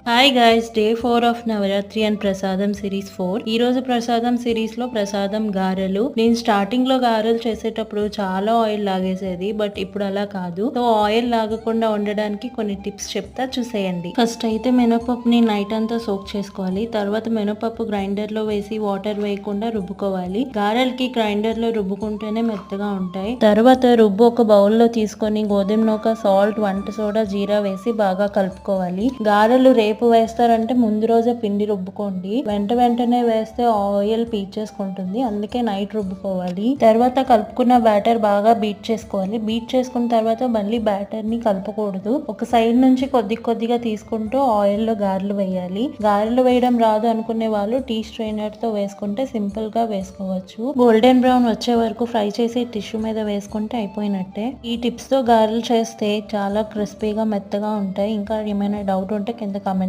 Hi guys, day 4 of Navratri and prasadam series 4. ఈ రోజు ప్రసాదం సిరీస్ లో ప్రసాదం గారెలు. నేను స్టార్టింగ్ లో గారెలు చేసేటప్పుడు చాలా ఆయిల్ లాగేసేది, బట్ ఇప్పుడు అలా కాదు. సో ఆయిల్ లాగకుండా ఉండడానికి కొన్ని టిప్స్ చెప్తా, చూసేయండి. ఫస్ట్ అయితే మినపప్పుని నైట్ అంతా సోక్ చేసుకోవాలి. తర్వాత మినపప్పు గ్రైండర్ లో వేసి వాటర్ వేయకుండా రుబ్బుకోవాలి. గారెలకి గ్రైండర్ లో రుబ్బుకుంటేనే మెత్తగా ఉంటాయి. తర్వాత రుబ్బు ఒక బౌల్ లో తీసుకొని గోధుమ నూక, సాల్ట్, వంట సోడా, జీరా వేసి బాగా కలుపుకోవాలి. గారెలు రేపు వేస్తారంటే ముందు రోజే పిండి రుబ్బుకోండి. వెంటనే వేస్తే ఆయిల్ పీల్చేసుకుంటుంది, అందుకే నైట్ రుబ్బుకోవాలి. తర్వాత కలుపుకున్న బ్యాటర్ బాగా బీట్ చేసుకోవాలి. బీట్ చేసుకున్న తర్వాత మళ్ళీ బ్యాటర్ ని కలపకూడదు. ఒక సైడ్ నుంచి కొద్దిగా తీసుకుంటూ ఆయిల్ లో గారెలు వేయాలి. గారెలు వేయడం రాదు అనుకునే వాళ్ళు టీ స్ట్రైనర్ తో వేసుకుంటే సింపుల్ గా వేసుకోవచ్చు. గోల్డెన్ బ్రౌన్ వచ్చే వరకు ఫ్రై చేసి టిష్యూ మీద వేసుకుంటే అయిపోయినట్టే. ఈ టిప్స్ తో గారెలు చేస్తే చాలా క్రిస్పీగా మెత్తగా ఉంటాయి. ఇంకా ఏమైనా డౌట్ ఉంటే కింద కామెంట్